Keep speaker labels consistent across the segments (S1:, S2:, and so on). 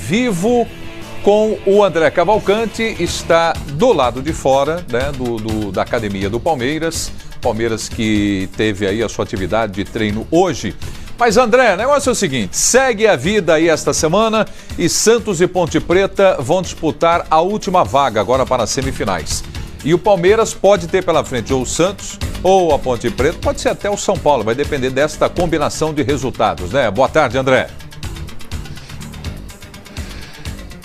S1: vivo com o André Cavalcante, está do lado de fora, né, da academia do Palmeiras. Palmeiras que teve aí a sua atividade de treino hoje. Mas André, o negócio é o seguinte, segue a vida aí esta semana e Santos e Ponte Preta vão disputar a última vaga agora para as semifinais. E o Palmeiras pode ter pela frente ou o Santos ou a Ponte Preta, pode ser até o São Paulo, vai depender desta combinação de resultados, né? Boa tarde, André.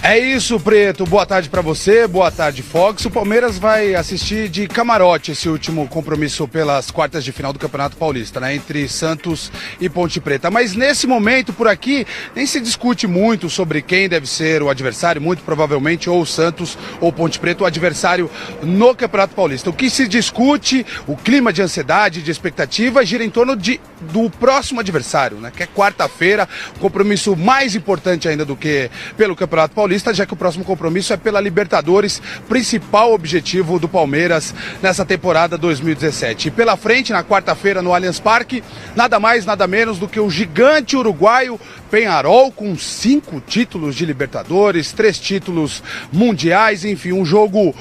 S2: É isso, Preto. Boa tarde pra você, boa tarde, Fox. O Palmeiras vai assistir de camarote esse último compromisso pelas quartas de final do Campeonato Paulista, né? Entre Santos e Ponte Preta. Mas nesse momento, por aqui, nem se discute muito sobre quem deve ser o adversário, muito provavelmente ou o Santos ou Ponte Preta, o adversário no Campeonato Paulista. O que se discute, o clima de ansiedade, de expectativa, gira em torno do próximo adversário, né? Que é quarta-feira, compromisso mais importante ainda do que pelo Campeonato Paulista, já que o próximo compromisso é pela Libertadores, principal objetivo do Palmeiras nessa temporada 2017. E pela frente, na quarta-feira, no Allianz Parque, nada mais, nada menos do que o gigante uruguaio Peñarol, com 5 títulos de Libertadores, 3 títulos mundiais, enfim, um jogo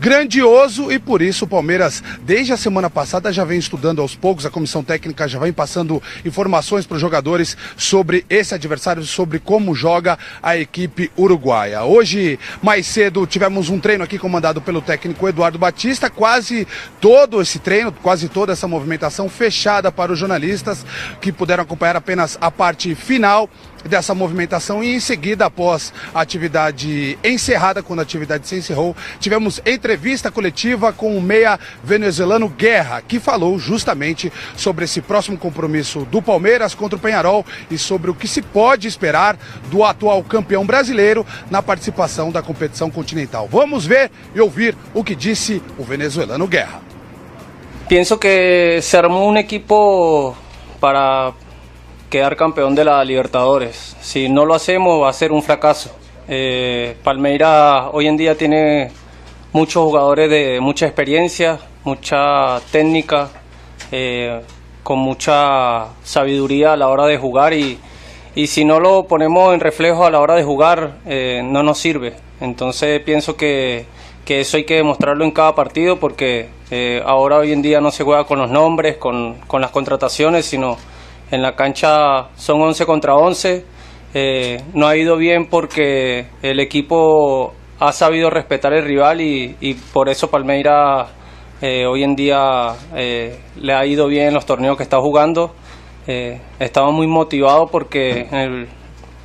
S2: grandioso, e por isso o Palmeiras, desde a semana passada, já vem estudando aos poucos, a comissão técnica já vem passando informações para os jogadores sobre esse adversário, sobre como joga a equipe uruguaia. Hoje, mais cedo, tivemos um treino aqui comandado pelo técnico Eduardo Batista, quase todo esse treino, quase toda essa movimentação fechada para os jornalistas, que puderam acompanhar apenas a parte final dessa movimentação, e em seguida, após a atividade encerrada, quando a atividade se encerrou, tivemos entrevista coletiva com o meia venezuelano Guerra, que falou justamente sobre esse próximo compromisso do Palmeiras contra o Peñarol e sobre o que se pode esperar do atual campeão brasileiro na participação da competição continental. Vamos ver e ouvir o que disse o venezuelano Guerra.
S3: Pienso que se armó un equipo para quedar campeón de la Libertadores. Si no lo hacemos va a ser un fracaso. Palmeiras hoy en día tiene muchos jugadores de mucha experiencia, mucha técnica, con mucha sabiduría a la hora de jugar, y si no lo ponemos en reflejo a la hora de jugar, no nos sirve. Entonces pienso que eso hay que demostrarlo en cada partido, porque ahora hoy en día no se juega con los nombres, con las contrataciones, sino en la cancha son 11 contra 11. No ha ido bien porque el equipo ha sabido respetar el rival, y por eso Palmeiras hoy en día le ha ido bien en los torneos que está jugando. Estamos muy motivados porque en el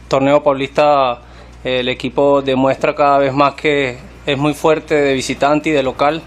S3: torneo paulista el equipo demuestra cada vez más que es muy fuerte de visitante y de local.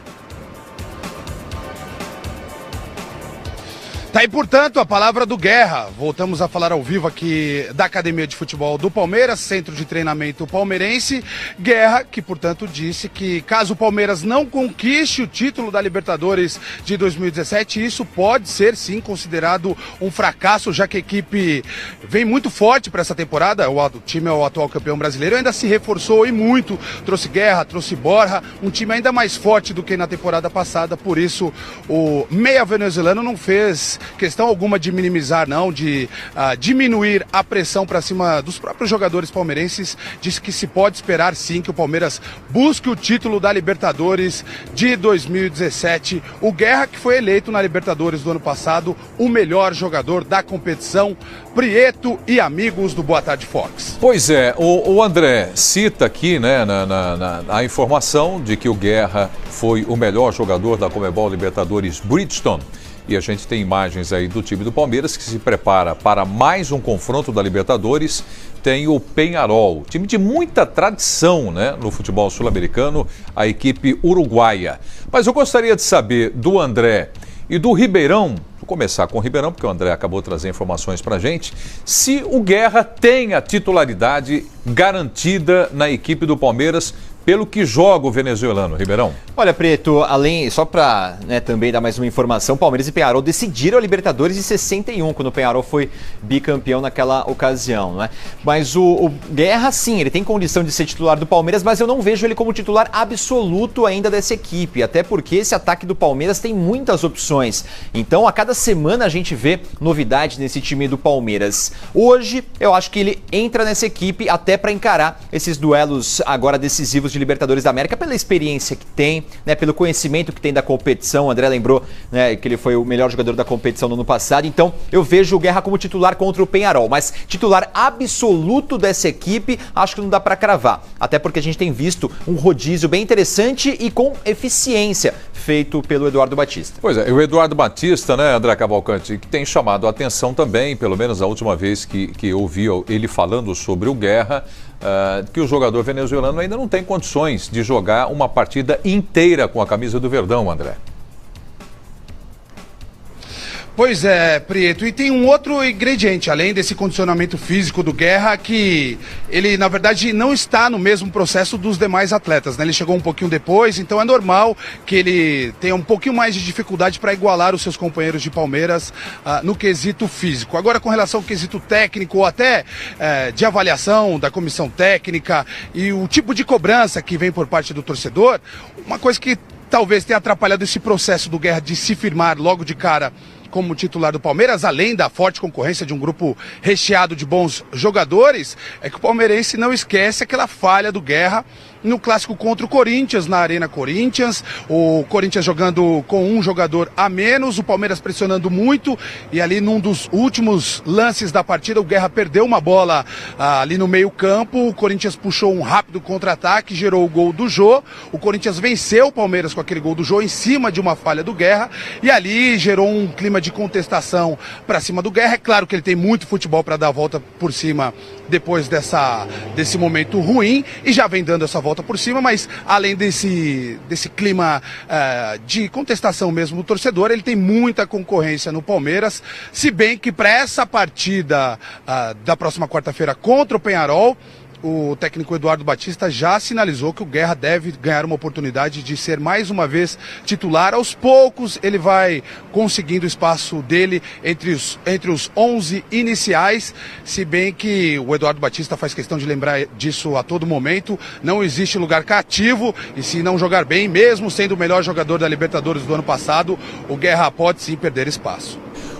S2: Tá aí, portanto, a palavra do Guerra. Voltamos a falar ao vivo aqui da Academia de Futebol do Palmeiras, centro de treinamento palmeirense. Guerra, que, portanto, disse que caso o Palmeiras não conquiste o título da Libertadores de 2017, isso pode ser, sim, considerado um fracasso, já que a equipe vem muito forte para essa temporada. O time é o atual campeão brasileiro, ainda se reforçou e muito. Trouxe Guerra, trouxe Borja, um time ainda mais forte do que na temporada passada. Por isso, o meia venezuelano não fez questão alguma de minimizar, não, de diminuir a pressão para cima dos próprios jogadores palmeirenses. Disse que se pode esperar, sim, que o Palmeiras busque o título da Libertadores de 2017. O Guerra, que foi eleito na Libertadores do ano passado o melhor jogador da competição. Prieto e amigos do Boa Tarde Fox.
S1: Pois é, o André cita aqui, né, a informação de que o Guerra foi o melhor jogador da Conmebol Libertadores Bridgestone. E a gente tem imagens aí do time do Palmeiras que se prepara para mais um confronto da Libertadores. Tem o Peñarol, time de muita tradição, né, no futebol sul-americano, a equipe uruguaia. Mas eu gostaria de saber do André e do Ribeirão, vou começar com o Ribeirão, porque o André acabou de trazer informações para a gente, se o Guerra tem a titularidade garantida na equipe do Palmeiras pelo que joga o venezuelano, Ribeirão?
S4: Olha, Preto, só para também dar mais uma informação, Palmeiras e Peñarol decidiram a Libertadores de 61, quando o Peñarol foi bicampeão naquela ocasião, né? Mas o Guerra, sim, ele tem condição de ser titular do Palmeiras, mas eu não vejo ele como titular absoluto ainda dessa equipe, até porque esse ataque do Palmeiras tem muitas opções. Então, a cada semana a gente vê novidades nesse time do Palmeiras. Hoje, eu acho que ele entra nessa equipe até para encarar esses duelos agora decisivos de Libertadores da América, pela experiência que tem, né, pelo conhecimento que tem da competição. O André lembrou, né, que ele foi o melhor jogador da competição no ano passado, então eu vejo o Guerra como titular contra o Peñarol, mas titular absoluto dessa equipe, acho que não dá para cravar, até porque a gente tem visto um rodízio bem interessante e com eficiência feito pelo Eduardo Batista.
S1: Pois é, o Eduardo Batista, né, André Cavalcante, que tem chamado a atenção também, pelo menos a última vez que eu ouvi ele falando sobre o Guerra, que o jogador venezuelano ainda não tem condições de jogar uma partida inteira com a camisa do Verdão, André.
S2: Pois é, Prieto, e tem um outro ingrediente, além desse condicionamento físico do Guerra, que ele, na verdade, não está no mesmo processo dos demais atletas, né? Ele chegou um pouquinho depois, então é normal que ele tenha um pouquinho mais de dificuldade para igualar os seus companheiros de Palmeiras no quesito físico. Agora, com relação ao quesito técnico, ou até de avaliação da comissão técnica e o tipo de cobrança que vem por parte do torcedor, uma coisa que talvez tenha atrapalhado esse processo do Guerra de se firmar logo de cara como titular do Palmeiras, além da forte concorrência de um grupo recheado de bons jogadores, é que o palmeirense não esquece aquela falha do Guerra no clássico contra o Corinthians, na Arena Corinthians, o Corinthians jogando com um jogador a menos, o Palmeiras pressionando muito, e ali num dos últimos lances da partida, o Guerra perdeu uma bola ali no meio campo, o Corinthians puxou um rápido contra-ataque, gerou o gol do Jô, o Corinthians venceu o Palmeiras com aquele gol do Jô em cima de uma falha do Guerra, e ali gerou um clima de contestação para cima do Guerra. É claro que ele tem muito futebol para dar a volta por cima depois desse momento ruim, e já vem dando essa volta por cima, mas além desse clima de contestação mesmo do torcedor, ele tem muita concorrência no Palmeiras, se bem que para essa partida da próxima quarta-feira contra o Peñarol, o técnico Eduardo Batista já sinalizou que o Guerra deve ganhar uma oportunidade de ser mais uma vez titular. Aos poucos ele vai conseguindo o espaço dele entre os 11 iniciais, se bem que o Eduardo Batista faz questão de lembrar disso a todo momento. Não existe lugar cativo, e se não jogar bem, mesmo sendo o melhor jogador da Libertadores do ano passado, o Guerra pode sim perder espaço.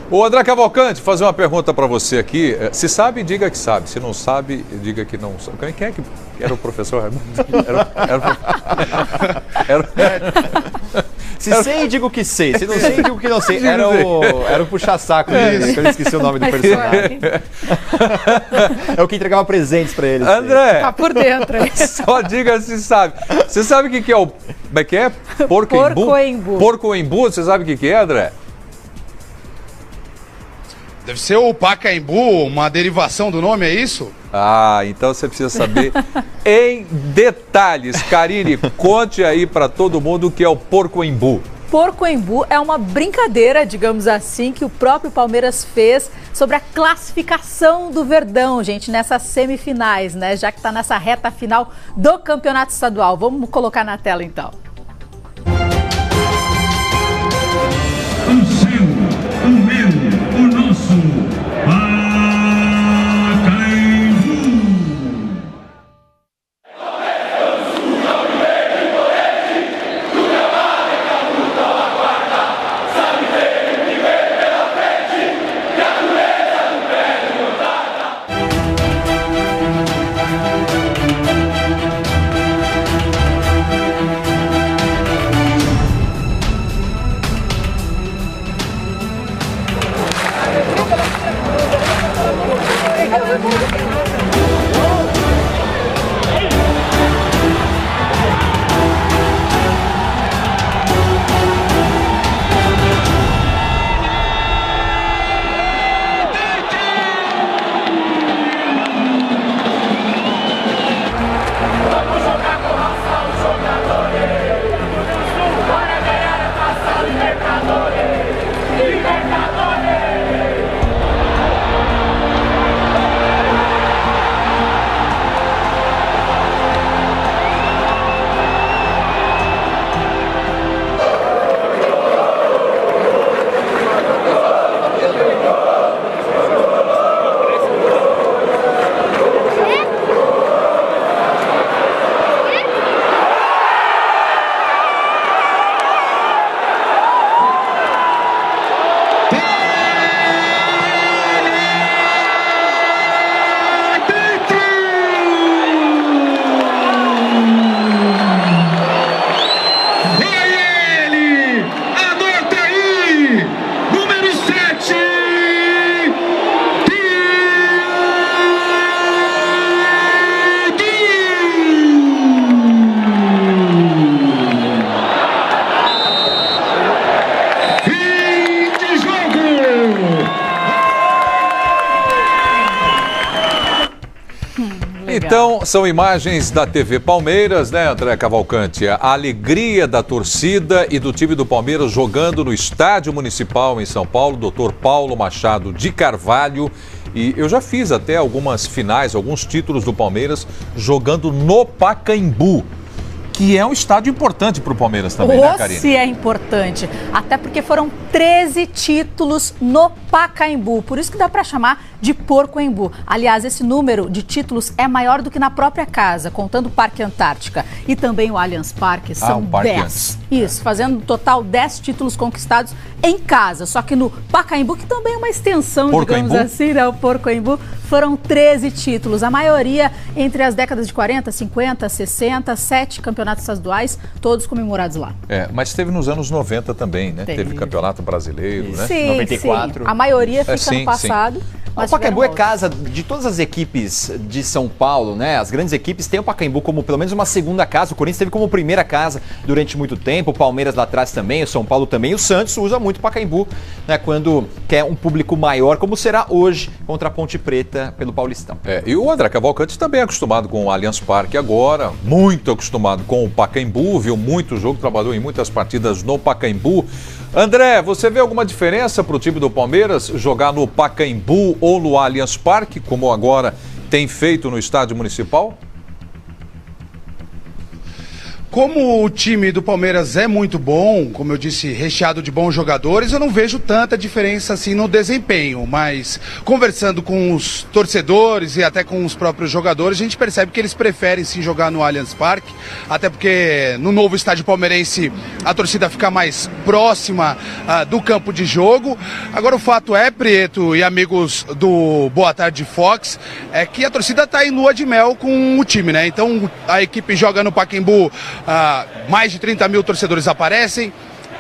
S1: Ô André Cavalcante, fazer uma pergunta para você aqui. Se sabe, diga que sabe. Se não sabe, diga que não sabe. Quem é que era o professor Raimundo?
S4: Se sei, digo que sei. Se não sei, digo que não sei. Era o puxa-saco dele, que eu esqueci o nome do personagem. É o que entregava presentes para ele.
S1: André!
S5: Tá por dentro.
S1: Só diga se sabe. Você sabe o que é o... Como é que é? Porco-embu? Porco-embu, você sabe o que é, André?
S2: Deve ser o Pacaembu, uma derivação do nome, é isso?
S1: Ah, então você precisa saber em detalhes. Karine, conte aí para todo mundo o que é o porco-embu.
S5: Porco-embu é uma brincadeira, digamos assim, que o próprio Palmeiras fez sobre a classificação do Verdão, gente, nessas semifinais, né? Já que está nessa reta final do Campeonato Estadual. Vamos colocar na tela, então.
S6: O seu, o meu, o nosso Pacaembu.
S1: Então, são imagens da TV Palmeiras, né, André Cavalcante? A alegria da torcida e do time do Palmeiras jogando no Estádio Municipal em São Paulo, Dr. Paulo Machado de Carvalho. E eu já fiz até algumas finais, alguns títulos do Palmeiras jogando no Pacaembu, que é um estádio importante para o Palmeiras também, né, Karine?
S5: Se é importante, até porque foram 13 títulos no Pacaembu, por isso que dá para chamar de Porcoembu. Aliás, esse número de títulos é maior do que na própria casa, contando o Parque Antártica e também o Allianz Parque, são 10. Isso, fazendo no total 10 títulos conquistados em casa, só que no Pacaembu, que também é uma extensão, digamos assim, né, o Porcoembu, foram 13 títulos, a maioria entre as décadas de 40, 50, 60, 7 campeonatos estaduais, todos comemorados lá.
S1: Mas teve nos anos 90 também, né? Teve Campeonato Brasileiro, né?
S5: Sim,
S4: 94.
S5: Sim. A maioria fica no passado.
S4: O Pacaembu é casa de todas as equipes de São Paulo, né? As grandes equipes têm o Pacaembu como pelo menos uma segunda casa. O Corinthians teve como primeira casa durante muito tempo, o Palmeiras lá atrás também, o São Paulo também. O Santos usa muito o Pacaembu, né? Quando quer um público maior, como será hoje contra a Ponte Preta pelo Paulistão.
S1: E o André Cavalcante também é acostumado com o Allianz Parque agora, muito acostumado com o Pacaembu, viu muito jogo, trabalhou em muitas partidas no Pacaembu. André, você vê alguma diferença para o time do Palmeiras jogar no Pacaembu ou no Allianz Parque, como agora tem feito no Estádio Municipal?
S2: Como o time do Palmeiras é muito bom, como eu disse, recheado de bons jogadores, eu não vejo tanta diferença assim no desempenho, mas conversando com os torcedores e até com os próprios jogadores, a gente percebe que eles preferem sim jogar no Allianz Parque, até porque no novo estádio palmeirense a torcida fica mais próxima do campo de jogo. Agora o fato é, Prieto e amigos do Boa Tarde Fox, é que a torcida está em lua de mel com o time, né? Então a equipe joga no Pacaembu, mais de 30 mil torcedores aparecem.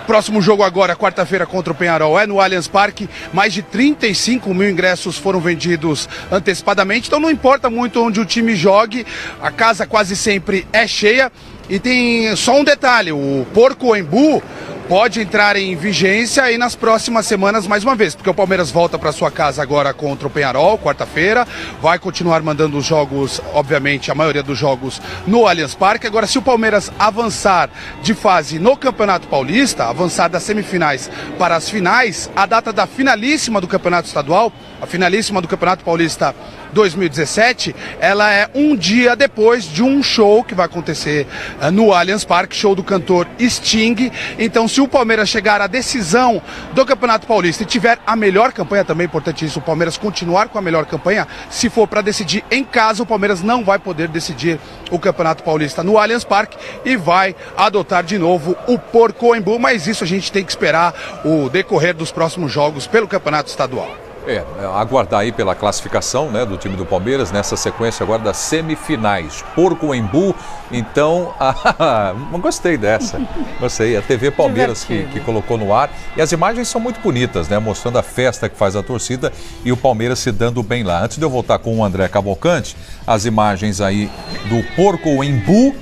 S2: Próximo jogo agora, quarta-feira, contra o Penharol, é no Allianz Parque. Mais de 35 mil ingressos foram vendidos antecipadamente. Então não importa muito onde o time jogue, a casa quase sempre é cheia. E tem só um detalhe, o Porcoembu pode entrar em vigência aí nas próximas semanas mais uma vez, porque o Palmeiras volta para sua casa agora contra o Penharol, quarta-feira, vai continuar mandando os jogos, obviamente a maioria dos jogos no Allianz Parque. Agora, se o Palmeiras avançar de fase no Campeonato Paulista, avançar das semifinais para as finais, a data da finalíssima do Campeonato Estadual, a finalíssima do Campeonato Paulista 2017, ela é um dia depois de um show que vai acontecer no Allianz Parque, show do cantor Sting. Então, se o Palmeiras chegar à decisão do Campeonato Paulista e tiver a melhor campanha, também é importante isso, o Palmeiras continuar com a melhor campanha, se for para decidir em casa, o Palmeiras não vai poder decidir o Campeonato Paulista no Allianz Parque e vai adotar de novo o Porcoembu, mas isso a gente tem que esperar o decorrer dos próximos jogos pelo Campeonato Estadual.
S1: Aguardar aí pela classificação, né, do time do Palmeiras nessa sequência agora das semifinais. Porcoembu, então, gostei dessa. Gostei, a TV Palmeiras que colocou no ar. E as imagens são muito bonitas, né, mostrando a festa que faz a torcida e o Palmeiras se dando bem lá. Antes de eu voltar com o André Cavalcante, as imagens aí do Porcoembu,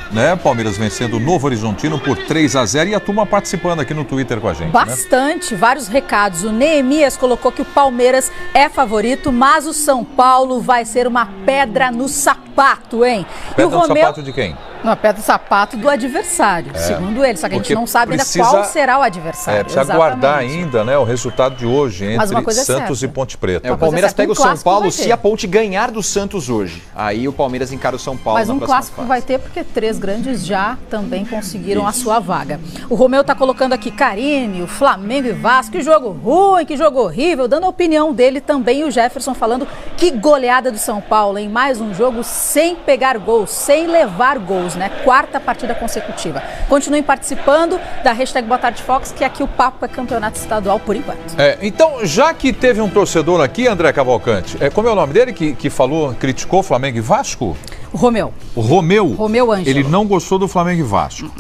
S1: né? Palmeiras vencendo o Novo Horizontino por 3-0 e a turma participando aqui no Twitter com a gente.
S5: Bastante, né? Vários recados. O Neemias colocou que o Palmeiras é favorito, mas o São Paulo vai ser uma pedra no sapato, hein?
S1: Pedra no sapato de quem?
S5: Uma pedra no sapato do adversário, segundo ele. Só que a gente não sabe ainda qual será o adversário.
S1: Precisa aguardar ainda, né, o resultado de hoje entre Santos e Ponte Preta.
S4: O Palmeiras pega o São Paulo se a Ponte ganhar do Santos hoje. Aí o Palmeiras encara o São Paulo na próxima fase.
S5: Mas um clássico vai ter porque 3 grandes já também conseguiram a sua vaga. O Romeu tá colocando aqui Karine, o Flamengo e Vasco, que jogo ruim, que jogo horrível, dando a opinião dele também. E o Jefferson falando que goleada do São Paulo em mais um jogo sem pegar gols, sem levar gols, né? 4ª partida consecutiva. Continuem participando da hashtag Boa Tarde Fox, que aqui o papo é campeonato estadual por enquanto.
S1: Então, já que teve um torcedor aqui, André Cavalcante, como é o nome dele que falou, criticou Flamengo e Vasco?
S5: O Romeu.
S1: O Romeu?
S5: Romeu Ângelo.
S1: Ele não gostou do Flamengo e Vasco.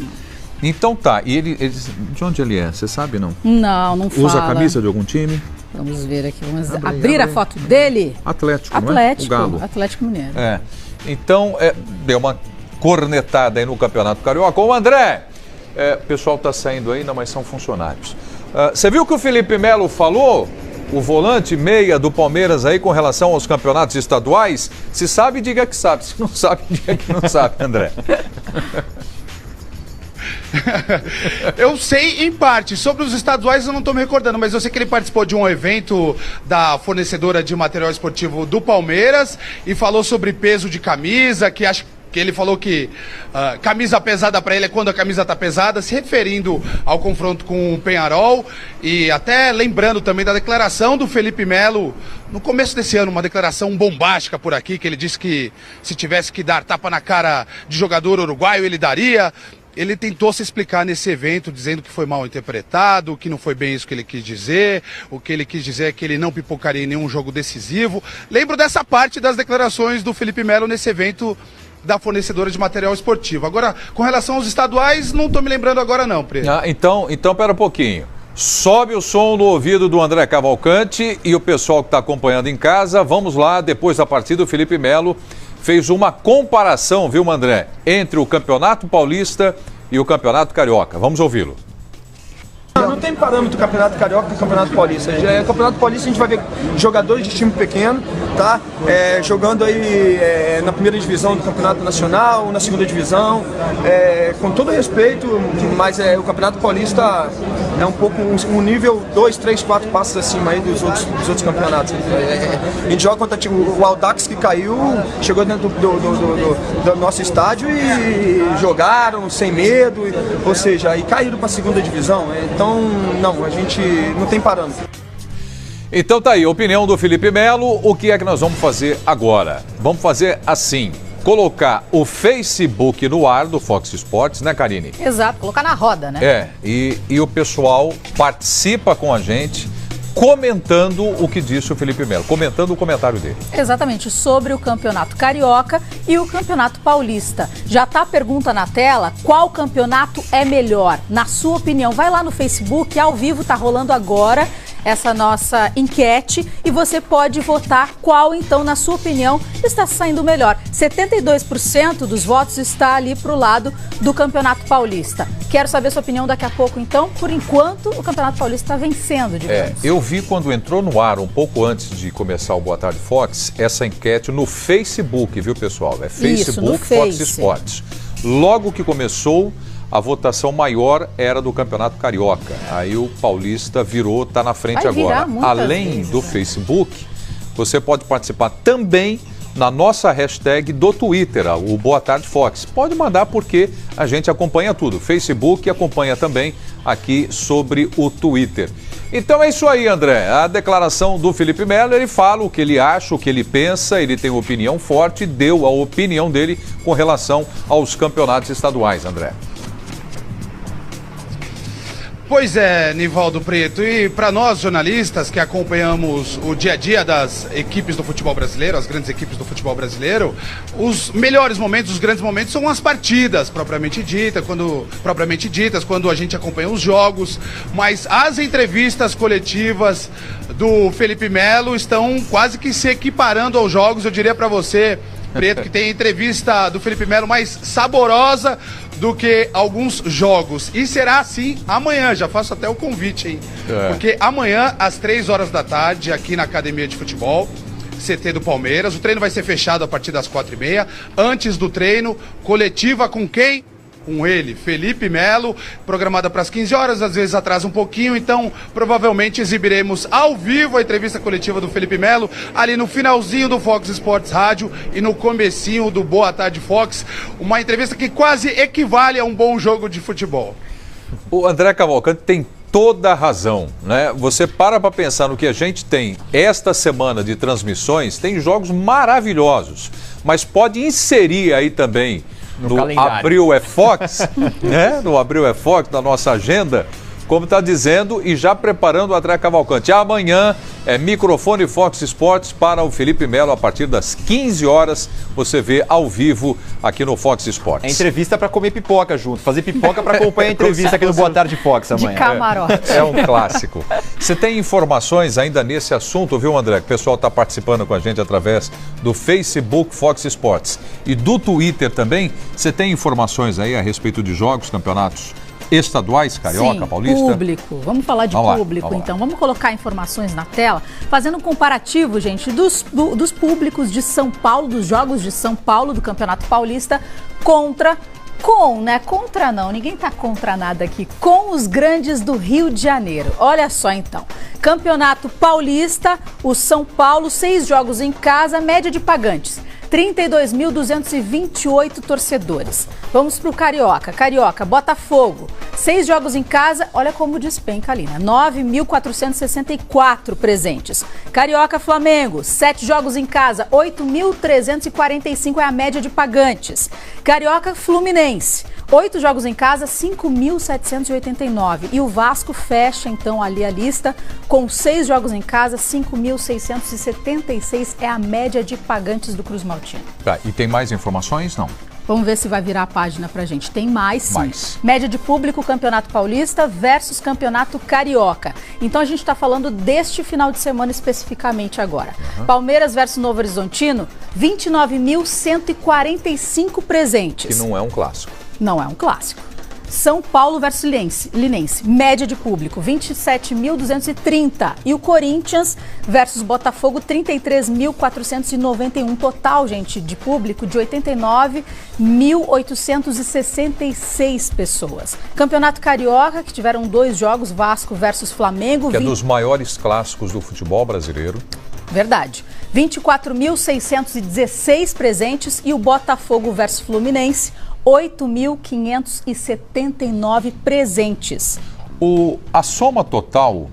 S1: Então tá, e ele, de onde ele é? Você sabe, não?
S5: Não fala.
S1: Usa a camisa de algum time?
S5: Vamos ver aqui, vamos abrir a foto dele.
S1: Atlético, não é? O Galo.
S5: Atlético Mineiro.
S1: Então, deu uma cornetada aí no Campeonato Carioca. Ô André, o pessoal tá saindo aí, não, mas são funcionários. Você viu o que o Felipe Melo falou? o volante meia do Palmeiras aí com relação aos campeonatos estaduais? Se sabe, diga que sabe. Se não sabe, diga que não sabe, André.
S2: Eu sei em parte. Sobre os estaduais eu não estou me recordando, mas eu sei que ele participou de um evento da fornecedora de material esportivo do Palmeiras e falou sobre peso de camisa, que ele falou que camisa pesada para ele é quando a camisa tá pesada, se referindo ao confronto com o Peñarol, e até lembrando também da declaração do Felipe Melo no começo desse ano, uma declaração bombástica por aqui, que ele disse que se tivesse que dar tapa na cara de jogador uruguaio, ele daria. Ele tentou se explicar nesse evento, dizendo que foi mal interpretado, que não foi bem isso que ele quis dizer. O que ele quis dizer é que ele não pipocaria em nenhum jogo decisivo. Lembro dessa parte das declarações do Felipe Melo nesse evento da fornecedora de material esportivo. Agora, com relação aos estaduais, não estou me lembrando agora não, Preto.
S1: Então, pera um pouquinho. Sobe o som no ouvido do André Cavalcante e o pessoal que está acompanhando em casa. Vamos lá, depois da partida, o Felipe Melo fez uma comparação, viu, André, entre o Campeonato Paulista e o Campeonato Carioca. Vamos ouvi-lo.
S7: Não tem parâmetro Campeonato Carioca e Campeonato Paulista. Campeonato Paulista a gente vai ver jogadores de time pequeno, tá? Jogando aí na primeira divisão do Campeonato Nacional, na segunda divisão, com todo respeito, mas o Campeonato Paulista é um pouco um nível 2, 3, 4 passos acima aí dos outros campeonatos. A gente joga contra o Audax, que caiu, chegou dentro do nosso estádio e jogaram sem medo, ou seja, e caíram para a segunda divisão. Então, não, a gente não tem parâmetro.
S1: Então tá aí, a opinião do Felipe Melo. O que é que nós vamos fazer agora? Vamos fazer assim, colocar o Facebook no ar do Fox Sports, né, Karine?
S5: Exato, colocar na roda, né?
S1: E o pessoal participa com a gente, comentando o que disse o Felipe Melo, comentando o comentário dele. Exatamente, sobre o Campeonato Carioca e o Campeonato Paulista. Já está a pergunta na tela, qual campeonato é melhor? Na sua opinião, vai lá no Facebook, ao vivo, está rolando agora essa nossa enquete e você pode votar qual, então, na sua opinião, está saindo melhor. 72% dos votos está ali para o lado do Campeonato Paulista. Quero saber sua opinião daqui a pouco, então. Por enquanto, o Campeonato Paulista está vencendo, digamos. Eu vi quando entrou no ar, um pouco antes de começar o Boa Tarde Fox, essa enquete no Facebook, viu, pessoal? É Facebook Fox Sports. Logo que começou, a votação maior era do Campeonato Carioca. Aí o Paulista virou, está na frente agora. Além do Facebook, você pode participar também na nossa hashtag do Twitter, o Boa Tarde Fox. Pode mandar porque a gente acompanha tudo. Facebook acompanha também aqui sobre o Twitter. Então é isso aí, André. A declaração do Felipe Melo, ele fala o que ele acha, o que ele pensa, ele tem uma opinião forte, deu a opinião dele com relação aos campeonatos estaduais, André.
S2: Pois é, Nivaldo Preto, e para nós jornalistas que acompanhamos o dia a dia das equipes do futebol brasileiro, as grandes equipes do futebol brasileiro, os melhores momentos, os grandes momentos são as partidas propriamente ditas, quando a gente acompanha os jogos, mas as entrevistas coletivas do Felipe Melo estão quase que se equiparando aos jogos. Eu diria para você, Preto, que tem a entrevista do Felipe Melo mais saborosa do que alguns jogos. E será assim amanhã, já faço até o convite, hein? Porque amanhã, às 3 horas da tarde, aqui na Academia de Futebol, CT do Palmeiras, o treino vai ser fechado a partir das 4h30. Antes do treino, coletiva com quem? Com ele, Felipe Melo, programada para as 15 horas, às vezes atrasa um pouquinho, então provavelmente exibiremos ao vivo a entrevista coletiva do Felipe Melo, ali no finalzinho do Fox Sports Rádio e no comecinho do Boa Tarde Fox, uma entrevista que quase equivale a um bom jogo de futebol.
S1: O André Cavalcante tem toda a razão, né? Você para pensar no que a gente tem esta semana de transmissões, tem jogos maravilhosos, mas pode inserir aí também no Abril é Fox, né? No Abril é Fox, na nossa agenda, como está dizendo e já preparando o André Cavalcante. Amanhã é microfone Fox Sports para o Felipe Melo a partir das 15 horas. Você vê ao vivo aqui no Fox Sports.
S4: É entrevista para comer pipoca junto, fazer pipoca para acompanhar a entrevista aqui no Boa Tarde Fox amanhã.
S5: De camarote.
S1: É um clássico. Você tem informações ainda nesse assunto, viu, André? O pessoal está participando com a gente através do Facebook Fox Sports e do Twitter também. Você tem informações aí a respeito de jogos, campeonatos estaduais, Carioca,
S5: Sim,
S1: Paulista?
S5: Público. Vamos falar de público, então. Vamos colocar informações na tela, fazendo um comparativo, gente, dos públicos de São Paulo, dos jogos de São Paulo, do Campeonato Paulista, contra não, ninguém tá contra nada aqui, com os grandes do Rio de Janeiro. Olha só então, Campeonato Paulista, o São Paulo, 6 jogos em casa, média de pagantes, 32.228 torcedores. Vamos pro Carioca. Carioca, Botafogo, 6 jogos em casa, olha como despenca ali, né? 9.464 presentes. Carioca, Flamengo, 7 jogos em casa, 8.345 é a média de pagantes. Carioca, Fluminense, 8 jogos em casa, 5.789. E o Vasco fecha, então, ali a lista com 6 jogos em casa, 5.676 é a média de pagantes do Cruz Maltino.
S1: Tá, e tem mais informações? Não.
S5: Vamos ver se vai virar a página pra gente. Tem mais, sim.
S1: Mais.
S5: Média de público, Campeonato Paulista versus Campeonato Carioca. Então a gente está falando deste final de semana especificamente agora. Palmeiras versus Novo Horizontino, 29.145 presentes.
S1: Que não é um clássico.
S5: Não é um clássico. São Paulo versus Linense, média de público, 27.230. E o Corinthians versus Botafogo, 33.491. Total, gente, de público de 89.866 pessoas. Campeonato Carioca, que tiveram 2 jogos, Vasco versus Flamengo.
S1: Que é dos maiores clássicos do futebol brasileiro.
S5: Verdade. 24.616 presentes. E o Botafogo versus Fluminense, 8.579 presentes.
S1: A soma total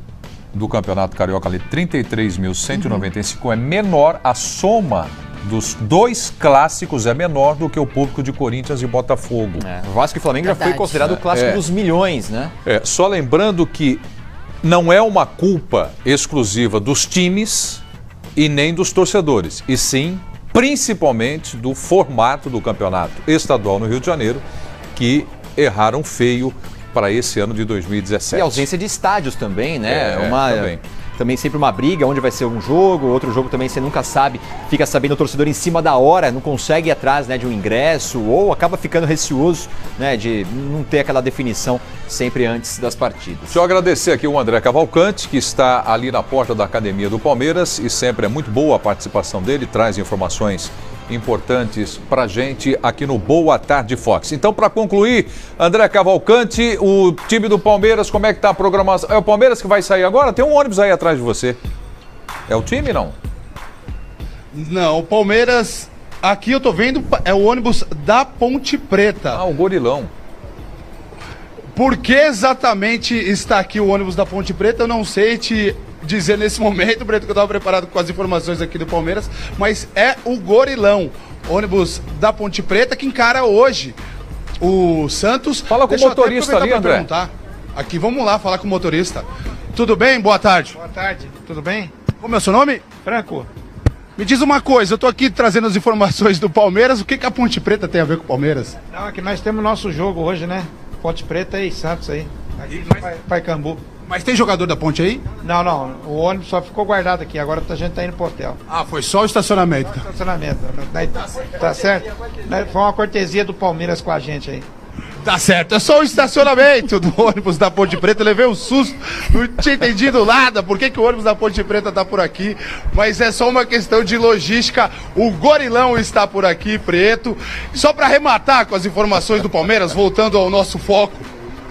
S1: do Campeonato Carioca ali, 33.195, é menor, a soma dos 2 clássicos é menor do que o público de Corinthians e Botafogo.
S4: O Vasco e Flamengo já foi considerado o clássico dos milhões, né?
S1: Só lembrando que não é uma culpa exclusiva dos times e nem dos torcedores, e sim principalmente do formato do campeonato estadual no Rio de Janeiro, que erraram feio para esse ano de 2017.
S4: E a ausência de estádios também, né?
S1: Também.
S4: Também sempre uma briga, onde vai ser um jogo, outro jogo também você nunca sabe, fica sabendo o torcedor em cima da hora, não consegue ir atrás, né, de um ingresso, ou acaba ficando receoso, né, de não ter aquela definição sempre antes das partidas.
S1: Deixa eu agradecer aqui o André Cavalcante, que está ali na porta da Academia do Palmeiras, e sempre é muito boa a participação dele, traz informações importantes pra gente aqui no Boa Tarde Fox. Então, para concluir, André Cavalcante, o time do Palmeiras, como é que tá a programação? É o Palmeiras que vai sair agora? Tem um ônibus aí atrás de você. É o time, não?
S2: Não, o Palmeiras, aqui eu tô vendo, é o ônibus da Ponte Preta.
S1: Ah, o Gorilão.
S2: Por que exatamente está aqui o ônibus da Ponte Preta, eu não sei te dizer nesse momento, Preto, que eu estava preparado com as informações aqui do Palmeiras, mas é o Gorilão, ônibus da Ponte Preta, que encara hoje o Santos.
S1: Fala com o motorista ali, André.
S2: Perguntar. Aqui, vamos lá falar com o motorista. Tudo bem? Boa tarde.
S8: Boa tarde, tudo bem?
S2: Como é o seu nome?
S8: Franco.
S2: Me diz uma coisa, eu tô aqui trazendo as informações do Palmeiras, o que a Ponte Preta tem a ver com o Palmeiras?
S8: Não, é que nós temos nosso jogo hoje, né? Ponte Preta e Santos aí. Pacaembu.
S2: Mas tem jogador da Ponte aí?
S8: Não, o ônibus só ficou guardado aqui, agora a gente tá indo pro hotel.
S2: Ah, foi só o estacionamento.
S8: Só o estacionamento, tá certo? Foi uma cortesia do Palmeiras com a gente aí.
S2: Tá certo, é só o estacionamento do ônibus da Ponte Preta, eu levei um susto, não tinha entendido nada, por que o ônibus da Ponte Preta tá por aqui, mas é só uma questão de logística, o Gorilão está por aqui, Preto. Só para arrematar com as informações do Palmeiras, voltando ao nosso foco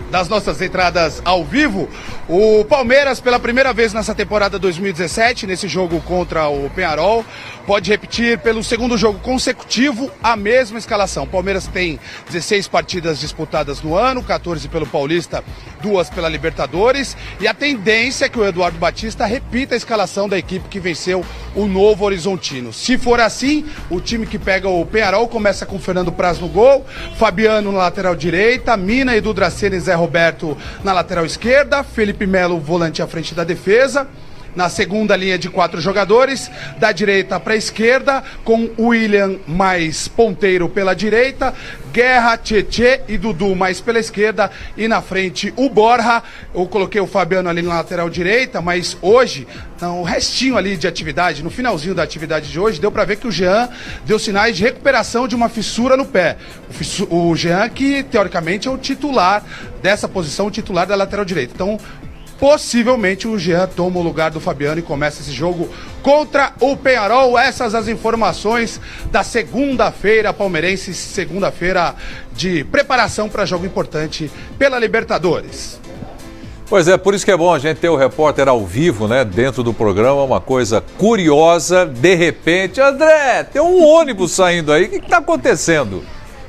S2: das nossas entradas ao vivo, o Palmeiras, pela primeira vez nessa temporada 2017, nesse jogo contra o Peñarol, pode repetir pelo segundo jogo consecutivo a mesma escalação. O Palmeiras tem 16 partidas disputadas no ano, 14 pelo Paulista, 2 pela Libertadores, e a tendência é que o Eduardo Batista repita a escalação da equipe que venceu o Novo Horizontino. Se for assim, o time que pega o Peñarol começa com Fernando Praz no gol, Fabiano na lateral direita, Mina, Edu Dracena e Zé Roberto na lateral esquerda, Felipe Melo volante à frente da defesa, na segunda linha de 4 jogadores, da direita para a esquerda, com William mais ponteiro pela direita, Guerra, Tietê e Dudu mais pela esquerda, e na frente o Borja. Eu coloquei o Fabiano ali na lateral direita, mas hoje, no restinho ali de atividade, no finalzinho da atividade de hoje, deu para ver que o Jean deu sinais de recuperação de uma fissura no pé. O Jean, que teoricamente é o titular dessa posição, o titular da lateral direita. Então, possivelmente o Jean toma o lugar do Fabiano e começa esse jogo contra o Peñarol. Essas as informações da segunda-feira palmeirense, segunda-feira de preparação para jogo importante pela Libertadores.
S1: Pois é, por isso que é bom a gente ter o repórter ao vivo, né, dentro do programa, uma coisa curiosa. De repente, André, tem um ônibus saindo aí, o que está acontecendo?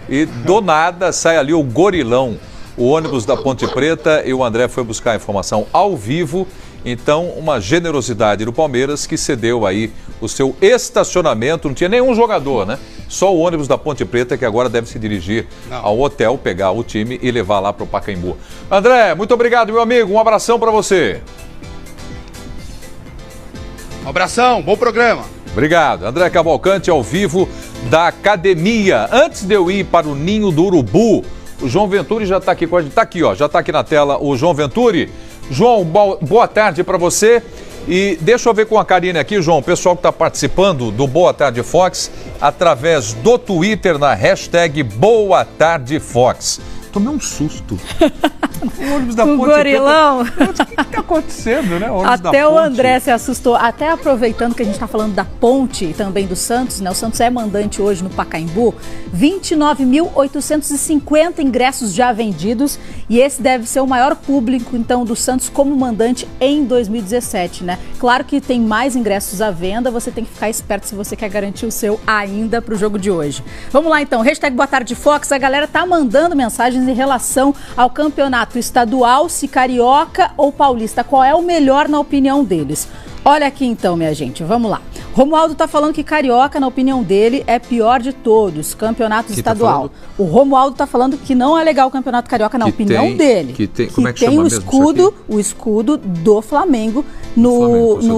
S1: E do nada sai ali o gorilão, o ônibus da Ponte Preta, e o André foi buscar a informação ao vivo. Então, uma generosidade do Palmeiras que cedeu aí o seu estacionamento, não tinha nenhum jogador, né? Só o ônibus da Ponte Preta, que agora deve se dirigir ao hotel, pegar o time e levar lá para o Pacaembu. André, muito obrigado, meu amigo, um abração para você.
S2: Um abração, bom programa.
S1: Obrigado. André Cavalcante ao vivo da academia. Antes de eu ir para o Ninho do Urubu, o João Venturi já está aqui com a gente. Está aqui, ó, já está aqui na tela o João Venturi. João, boa tarde para você. E deixa eu ver com a Karine aqui, João, o pessoal que está participando do Boa Tarde Fox através do Twitter na hashtag Boa Tarde Fox. Tomei um susto. O ônibus da
S5: Ponte gorilão.
S1: Preta. O que está acontecendo, né? O
S5: até o André se assustou. Até aproveitando que a gente está falando da Ponte e também do Santos, né? O Santos é mandante hoje no Pacaembu. 29.850 ingressos já vendidos. E esse deve ser o maior público, então, do Santos como mandante em 2017, né? Claro que tem mais ingressos à venda. Você tem que ficar esperto se você quer garantir o seu ainda para o jogo de hoje. Vamos lá, então. Hashtag Boa Tarde Fox. A galera tá mandando mensagens em relação ao campeonato estadual, se carioca ou paulista. Qual é o melhor na opinião deles? Olha aqui então, minha gente, vamos lá. Romualdo tá falando que carioca, na opinião dele, é pior de todos, campeonato estadual. O Romualdo tá falando que não é legal o campeonato carioca, na opinião dele.
S1: Como é que chama mesmo
S5: o escudo do Flamengo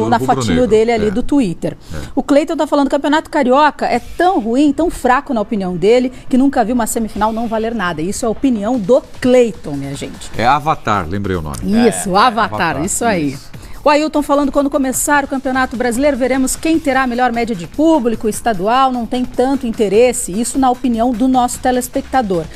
S5: na fotinho dele ali do Twitter. O Cleiton tá falando que o campeonato carioca é tão ruim, tão fraco na opinião dele, que nunca viu uma semifinal não valer nada. Isso é a opinião do Cleiton, minha gente.
S1: É Avatar, lembrei o nome.
S5: Isso, Avatar, isso aí. Isso. O Ailton falando, quando começar o Campeonato Brasileiro, veremos quem terá a melhor média de público. O estadual não tem tanto interesse, isso na opinião do nosso telespectador.